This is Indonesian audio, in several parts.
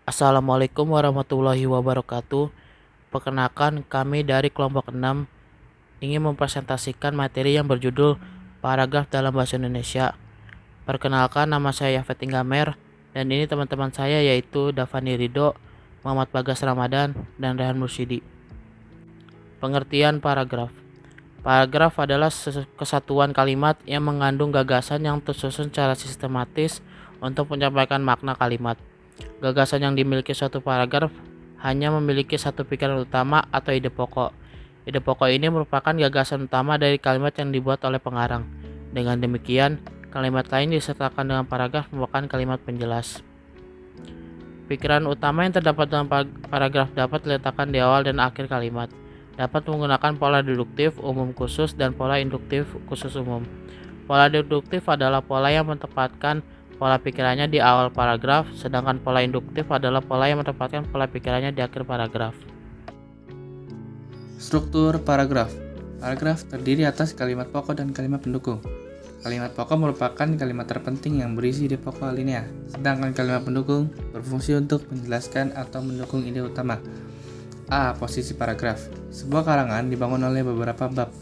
Assalamualaikum warahmatullahi wabarakatuh. Perkenalkan, kami dari kelompok 6 ingin mempresentasikan materi yang berjudul Paragraf dalam Bahasa Indonesia. Perkenalkan, nama saya Yafet Inggamer, dan ini teman-teman saya yaitu Davani Ridho, Muhammad Bagas Ramadan, dan Rehan Mursyidi. Pengertian paragraf. Paragraf adalah kesatuan kalimat yang mengandung gagasan yang tersusun secara sistematis untuk menyampaikan makna kalimat. Gagasan yang dimiliki suatu paragraf hanya memiliki satu pikiran utama atau ide pokok. Ide pokok ini merupakan gagasan utama dari kalimat yang dibuat oleh pengarang. Dengan demikian, kalimat lain disertakan dengan paragraf merupakan kalimat penjelas. Pikiran utama yang terdapat dalam paragraf dapat diletakkan di awal dan akhir kalimat. Dapat menggunakan pola deduktif umum khusus dan pola induktif khusus umum. Pola deduktif adalah pola yang menempatkan pola pikirannya di awal paragraf, sedangkan pola induktif adalah pola yang menempatkan pola pikirannya di akhir paragraf. Struktur paragraf. Paragraf terdiri atas kalimat pokok dan kalimat pendukung. Kalimat pokok merupakan kalimat terpenting yang berisi ide pokok alinea, sedangkan kalimat pendukung berfungsi untuk menjelaskan atau mendukung ide utama. A. Posisi paragraf. Sebuah karangan dibangun oleh beberapa bab.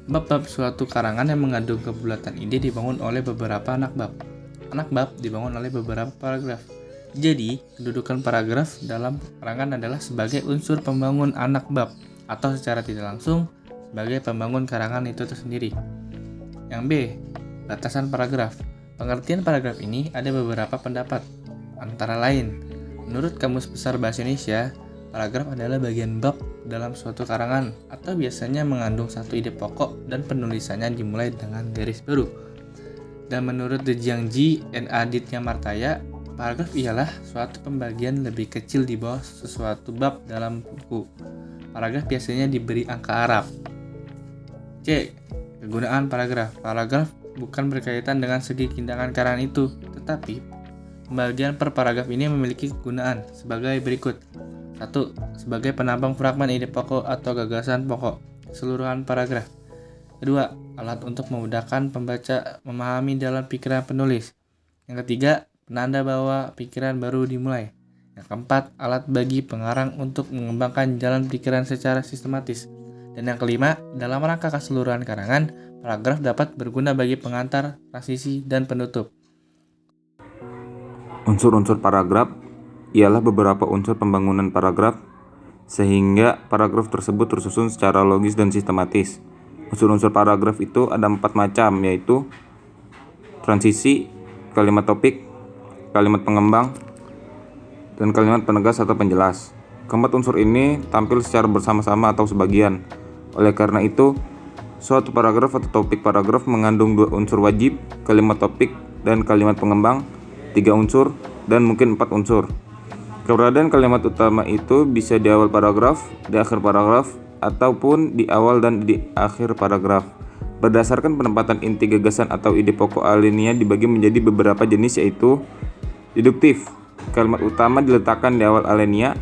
Bab-bab suatu karangan yang mengandung kebulatan ide dibangun oleh beberapa anak bab. Anak bab dibangun oleh beberapa paragraf. Jadi, kedudukan paragraf dalam karangan adalah sebagai unsur pembangun anak bab, atau secara tidak langsung sebagai pembangun karangan itu tersendiri. Yang B. Batasan paragraf. Pengertian paragraf ini ada beberapa pendapat. Antara lain, menurut Kamus Besar Bahasa Indonesia, paragraf adalah bagian bab dalam suatu karangan atau biasanya mengandung satu ide pokok dan penulisannya dimulai dengan garis baru. Dan menurut The Jiangji and Aditya Martaya, paragraf ialah suatu pembagian lebih kecil di bawah sesuatu bab dalam buku. Paragraf biasanya diberi angka Arab. C. Kegunaan paragraf. Paragraf bukan berkaitan dengan segi tindakan karangan itu, tetapi pembagian per paragraf ini memiliki kegunaan sebagai berikut. 1. Sebagai penampang fragmen ide pokok atau gagasan pokok keseluruhan paragraf. 2. Alat untuk memudahkan pembaca memahami dalam pikiran penulis. Yang ketiga, penanda bahwa pikiran baru dimulai. Yang keempat, alat bagi pengarang untuk mengembangkan jalan pikiran secara sistematis. Dan yang kelima, dalam rangka keseluruhan karangan, paragraf dapat berguna bagi pengantar, transisi, dan penutup. Unsur-unsur paragraf ialah beberapa unsur pembangunan paragraf sehingga paragraf tersebut tersusun secara logis dan sistematis. Unsur-unsur paragraf itu ada 4 macam, yaitu transisi, kalimat topik, kalimat pengembang, dan kalimat penegas atau penjelas. Keempat unsur ini tampil secara bersama-sama atau sebagian. Oleh karena itu, suatu paragraf atau topik paragraf mengandung 2 unsur wajib, kalimat topik dan kalimat pengembang, 3 unsur, dan mungkin 4 unsur. Keberadaan kalimat utama itu bisa di awal paragraf, di akhir paragraf, ataupun di awal dan di akhir paragraf. Berdasarkan penempatan inti gagasan atau ide pokok alinea dibagi menjadi beberapa jenis, yaitu deduktif, kalimat utama diletakkan di awal alinea;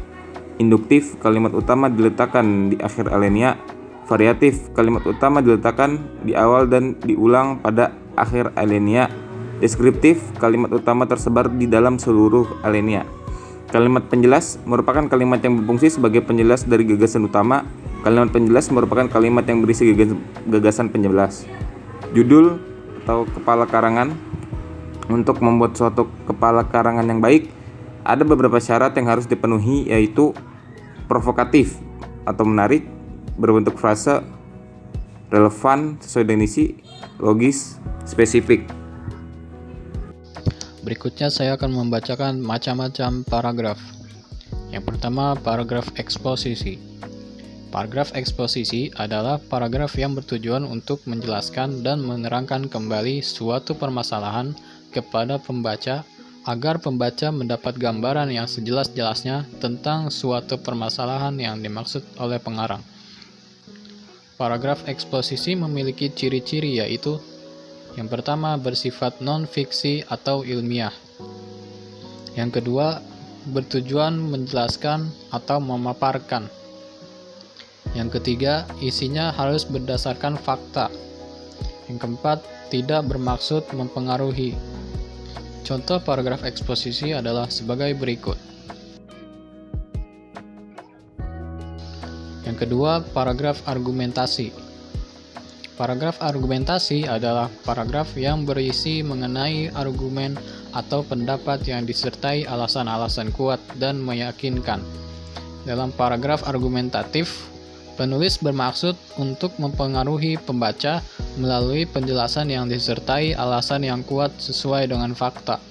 induktif, kalimat utama diletakkan di akhir alinea; variatif, kalimat utama diletakkan di awal dan diulang pada akhir alinea; deskriptif, kalimat utama tersebar di dalam seluruh alinea. Kalimat penjelas merupakan kalimat yang berfungsi sebagai penjelas dari gagasan utama. Kalimat penjelas merupakan kalimat yang berisi gagasan penjelas. Judul atau kepala karangan. Untuk membuat suatu kepala karangan yang baik, ada beberapa syarat yang harus dipenuhi, yaitu provokatif atau menarik, berbentuk frase, relevan sesuai dengan isi, logis, spesifik. Berikutnya saya akan membacakan macam-macam paragraf. Yang pertama, paragraf eksposisi. Paragraf eksposisi adalah paragraf yang bertujuan untuk menjelaskan dan menerangkan kembali suatu permasalahan kepada pembaca agar pembaca mendapat gambaran yang sejelas-jelasnya tentang suatu permasalahan yang dimaksud oleh pengarang. Paragraf eksposisi memiliki ciri-ciri, yaitu yang pertama, bersifat non-fiksi atau ilmiah. Yang kedua, bertujuan menjelaskan atau memaparkan. Yang ketiga, isinya harus berdasarkan fakta. Yang keempat, tidak bermaksud mempengaruhi. Contoh paragraf eksposisi adalah sebagai berikut. Yang kedua, paragraf argumentasi. Paragraf argumentasi adalah paragraf yang berisi mengenai argumen atau pendapat yang disertai alasan-alasan kuat dan meyakinkan. Dalam paragraf argumentatif, penulis bermaksud untuk mempengaruhi pembaca melalui penjelasan yang disertai alasan yang kuat sesuai dengan fakta.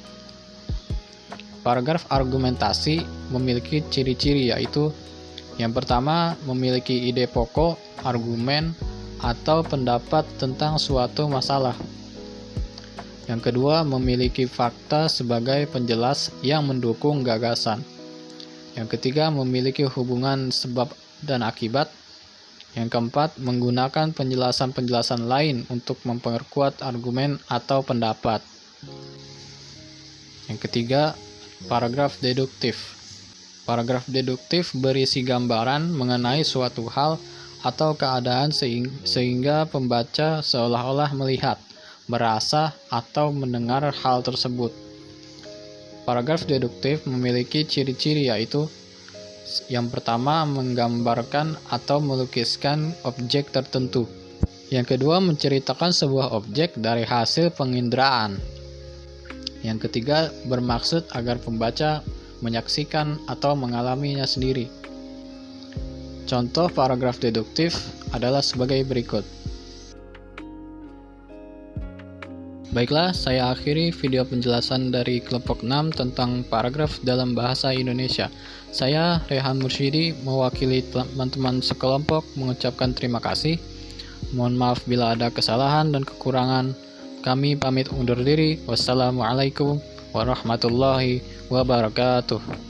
Paragraf argumentasi memiliki ciri-ciri, yaitu yang pertama, memiliki ide pokok, argumen, atau pendapat tentang suatu masalah. Yang kedua, memiliki fakta sebagai penjelas yang mendukung gagasan. Yang ketiga, memiliki hubungan sebab dan akibat. Yang keempat, menggunakan penjelasan-penjelasan lain untuk memperkuat argumen atau pendapat. Yang ketiga, paragraf deduktif. Paragraf deduktif berisi gambaran mengenai suatu hal atau keadaan sehingga pembaca seolah-olah melihat, merasa, atau mendengar hal tersebut. Paragraf deduktif memiliki ciri-ciri, yaitu yang pertama, menggambarkan atau melukiskan objek tertentu. Yang kedua, menceritakan sebuah objek dari hasil penginderaan. Yang ketiga, bermaksud agar pembaca menyaksikan atau mengalaminya sendiri. Contoh paragraf deduktif adalah sebagai berikut. Baiklah, saya akhiri video penjelasan dari kelompok 6 tentang paragraf dalam bahasa Indonesia. Saya, Rehan Mursyidi, mewakili teman-teman sekelompok mengucapkan terima kasih. Mohon maaf bila ada kesalahan dan kekurangan. Kami pamit undur diri. Wassalamualaikum warahmatullahi wabarakatuh.